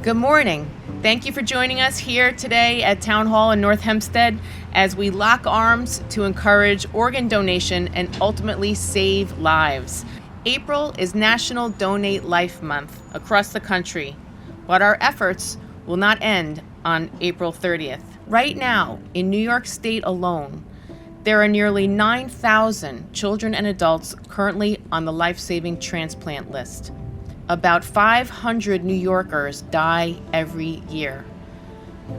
Good morning. Thank you for joining us here today at Town Hall in North Hempstead as we lock arms to encourage organ donation and ultimately save lives. April is National Donate Life Month across the country, but our efforts will not end on April 30th. Right now, in New York State alone, there are nearly 9,000 children and adults currently on the life-saving transplant list. About 500 New Yorkers die every year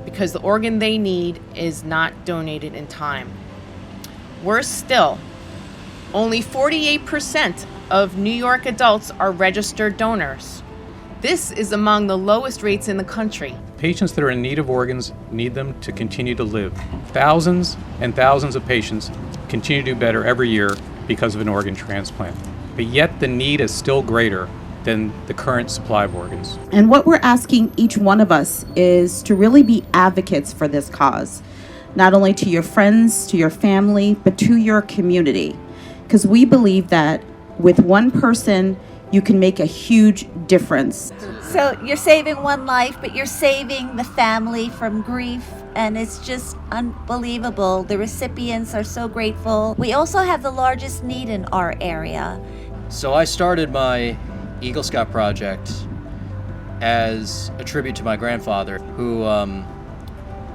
because the organ they need is not donated in time. Worse still, only 48% of New York adults are registered donors. This is among the lowest rates in the country. Patients that are in need of organs need them to continue to live. Thousands and thousands of patients continue to do better every year because of an organ transplant. But yet the need is still greater than the current supply of organs. And what we're asking each one of us is to really be advocates for this cause, not only to your friends, to your family, but to your community. Because we believe that with one person, you can make a huge difference. So you're saving one life, but you're saving the family from grief, and it's just unbelievable. The recipients are so grateful. We also have the largest need in our area. So I started my Eagle Scout project as a tribute to my grandfather, who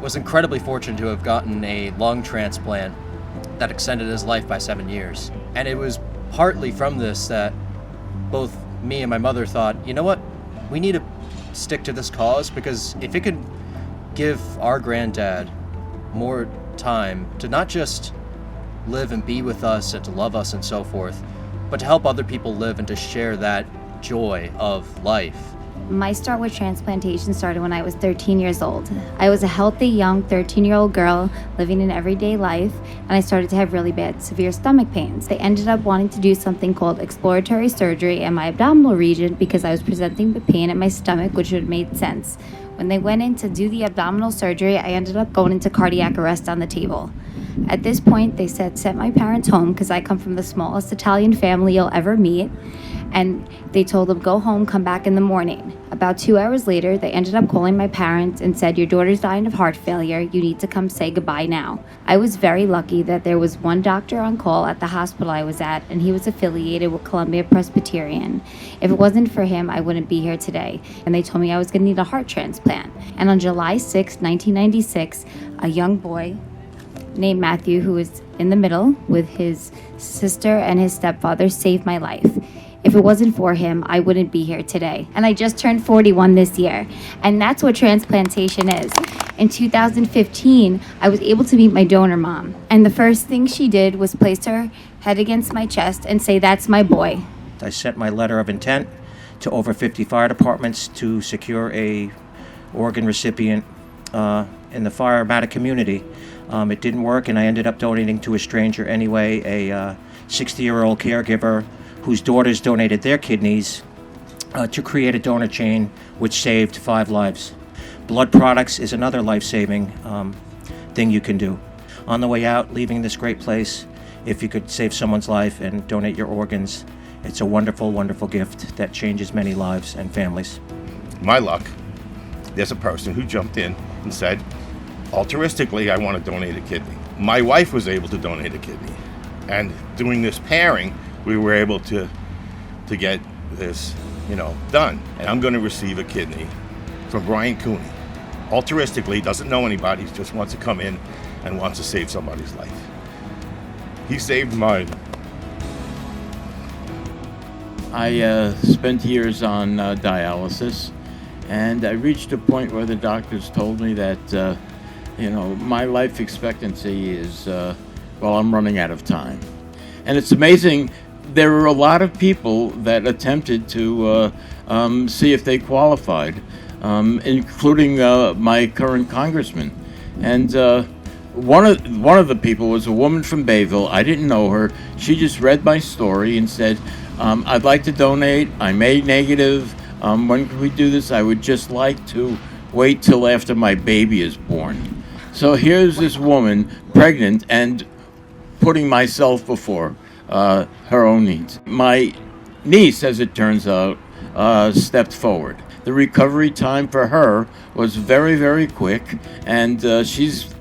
was incredibly fortunate to have gotten a lung transplant that extended his life by 7 years. And it was partly from this that both me and my mother thought, you know what, we need to stick to this cause, because if it could give our granddad more time to not just live and be with us and to love us and so forth, but to help other people live and to share that joy of life. My start with transplantation started when I was 13 years old. I was a healthy, young 13-year-old girl living an everyday life, and I started to have really bad, severe stomach pains. They ended up wanting to do something called exploratory surgery in my abdominal region because I was presenting with pain in my stomach, which would have made sense. When they went in to do the abdominal surgery, I ended up going into cardiac arrest on the table. At this point, they said, send my parents home, because I come from the smallest Italian family you'll ever meet. And they told them, go home, come back in the morning. About 2 hours later, they ended up calling my parents and said, your daughter's dying of heart failure. You need to come say goodbye now. I was very lucky that there was one doctor on call at the hospital I was at, and he was affiliated with Columbia Presbyterian. If it wasn't for him, I wouldn't be here today. And they told me I was going to need a heart transplant. And on July 6, 1996, a young boy named Matthew, who was in the middle with his sister and his stepfather, saved my life. If it wasn't for him, I wouldn't be here today. And I just turned 41 this year. And that's what transplantation is. In 2015, I was able to meet my donor mom. And the first thing she did was place her head against my chest and say, that's my boy. I sent my letter of intent to over 50 fire departments to secure a organ recipient in the firematic community. It didn't work, and I ended up donating to a stranger anyway, a 60-year-old caregiver whose daughters donated their kidneys to create a donor chain which saved 5 lives. Blood products is another life-saving thing you can do. On the way out, leaving this great place, if you could save someone's life and donate your organs, it's a wonderful, wonderful gift that changes many lives and families. My luck, there's a person who jumped in and said, altruistically, I want to donate a kidney. My wife was able to donate a kidney. And doing this pairing, we were able to get this, done. And I'm going to receive a kidney from Brian Cooney. Altruistically, doesn't know anybody, just wants to come in and wants to save somebody's life. He saved mine. I spent years on dialysis, and I reached a point where the doctors told me that, my life expectancy is, I'm running out of time. And it's amazing, there were a lot of people that attempted to see if they qualified, including my current congressman. And one of the people was a woman from Bayville. I didn't know her. She just read my story and said, I'd like to donate. I'm A negative. When can we do this? I would just like to wait till after my baby is born. So here's this woman pregnant and putting myself before her own needs. My niece, as it turns out, stepped forward. The recovery time for her was very, very quick, and she's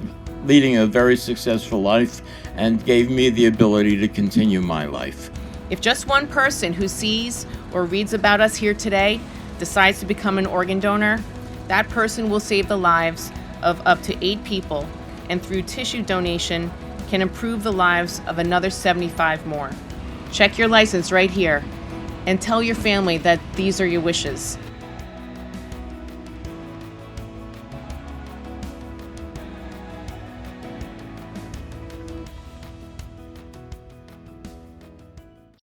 leading a very successful life and gave me the ability to continue my life. If just one person who sees or reads about us here today decides to become an organ donor, that person will save the lives of up to 8 people, and through tissue donation can improve the lives of another 75 more. Check your license right here and tell your family that these are your wishes.